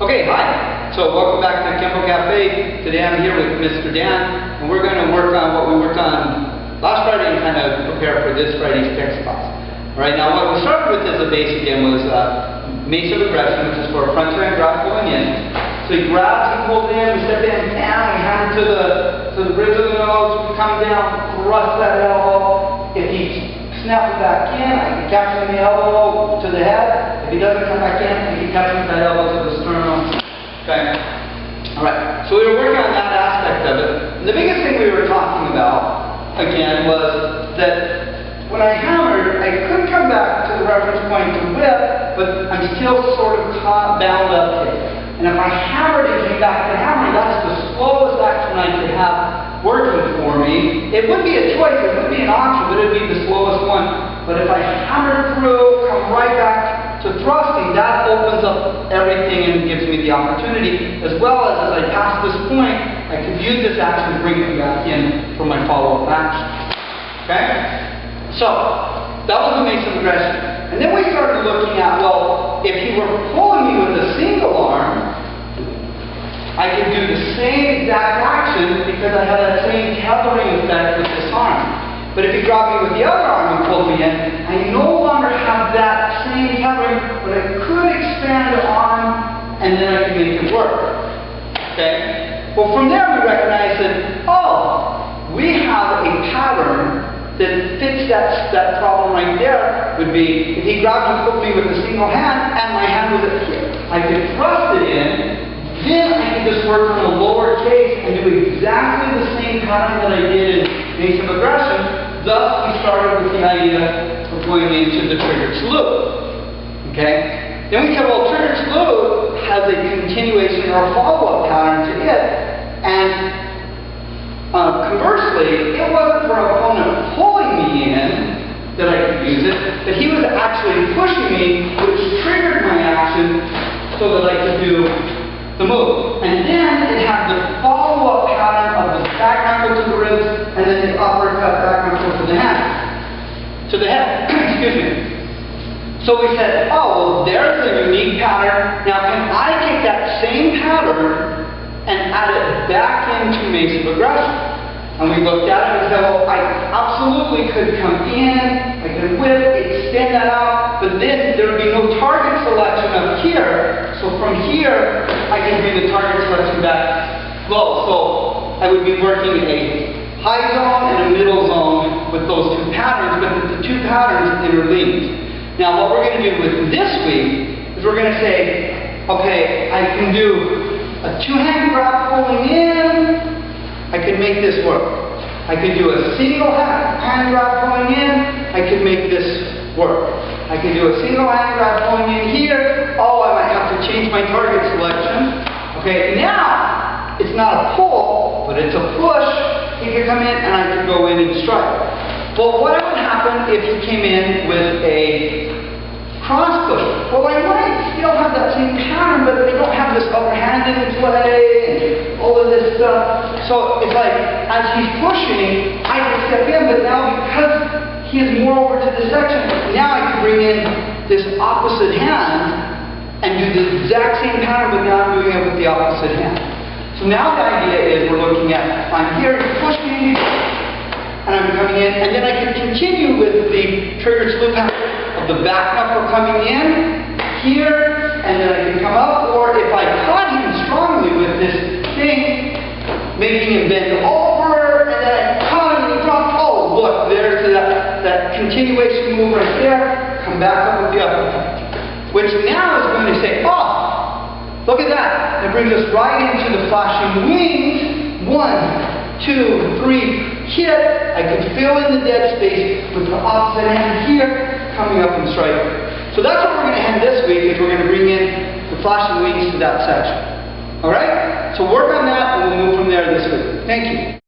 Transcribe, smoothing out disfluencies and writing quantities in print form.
Okay, hi. So welcome back to Kenpo Kafe. Today I'm here with Mr. Dan, and we're going to work on what we worked on last Friday and kind of prepare for this Friday's Techz class. Alright, now what we started with as a base again was mace of aggression, which is for a front turn grab pulling in. So he grabs, he pulls in, we step in, down, we hand it to the bridge of the nose, we come down, thrust that elbow. If he snaps it back in, I can catch him in the elbow to the head. If he doesn't come back in, I can catch him with that elbow to the sternum. Okay? Alright, so we were working on that aspect of it. And the biggest thing we were talking about, again, was that when I hammered, I could come back to the reference point to whip, but I'm still sort of bound up here. And if I hammered and came back to hammering, that's the slowest action I could have working for me. It would be a choice, it would be an option, but it would be the slowest one. But if I hammered through, come right back to thrusting, that opens up everything and gives me the opportunity, as well as I pass this point, I could use this action to bring it back in for my follow-up action. Okay? So, that was the mace of aggression. And then we started looking at, well, if he were pulling me with a single arm, I could do the same exact action because I had that same tethering effect with this arm. But if he grabbed me with the other arm and pulled me in, I no longer have that same tethering, but I could expand the arm and then I could make it work. Okay? Well, from there we recognized that, oh, we have a pattern that fits that problem right there. Would be if he grabbed and put me with a single hand and my hand was here. I could thrust it in, then I could just work on the lower case and do exactly the same pattern that I did in mace of aggression. Thus, we started with the idea of going into the triggered salute. Okay? Then we said, well, triggered salute has a continuation or a follow-up pattern to it. And conversely, it wasn't for an opponent pulling me in that I could use it, but he was actually pushing me, which triggered my action so that I could do the move. And then it had the follow-up pattern of the back knuckle to the ribs and then the uppercut back knuckle to the hand. To the head. Excuse me. So we said, oh, well, there's a unique pattern. Now, can I take that same pattern and add it back into mace of aggression? And we looked at it and said, well, I absolutely could come in, I could whip, extend that out, but then there would be no target selection up here. So from here, I can bring the target selection back low. So I would be working a high zone and a middle zone with those two patterns, but the two patterns interlinked. Now what we're going to do with this week is we're going to say, okay, I can do a two-hand grab pulling in, I could make this work. I could do a single hand grab pulling in, I could make this work. I could do a single hand grab pulling in here. Oh, I might have to change my target selection. Okay, now it's not a pull, but it's a push. He could come in and I could go in and strike. Well, what would happen if he came in with a cross push? Well, I might still have that same pattern, but they don't have this upper hand in play and all of this stuff. So it's like, as he's pushing, I can step in, but now because he is more over to this section, now I can bring in this opposite hand and do the exact same pattern, but now I'm doing it with the opposite hand. So now the idea is we're looking at, I'm here, he's pushing, and I'm coming in, and then I can continue with the triggered salute pattern of the back knuckle coming in here, and then I can come up, or if I caught him strongly with this thing, making him bend over, and then I caught him and he dropped. Oh, look, there's that continuation move right there. Come back up with the uppercut, which now is going to say, oh, look at that. It brings us right into the flashing wings. 1, 2, 3, hit. I can fill in the dead space with the opposite hand here, coming up and striking. So that's what we're going to end this week, is we're going to bring in the flashing wings to that section. Alright? So work on that and we'll move from there this week. Thank you.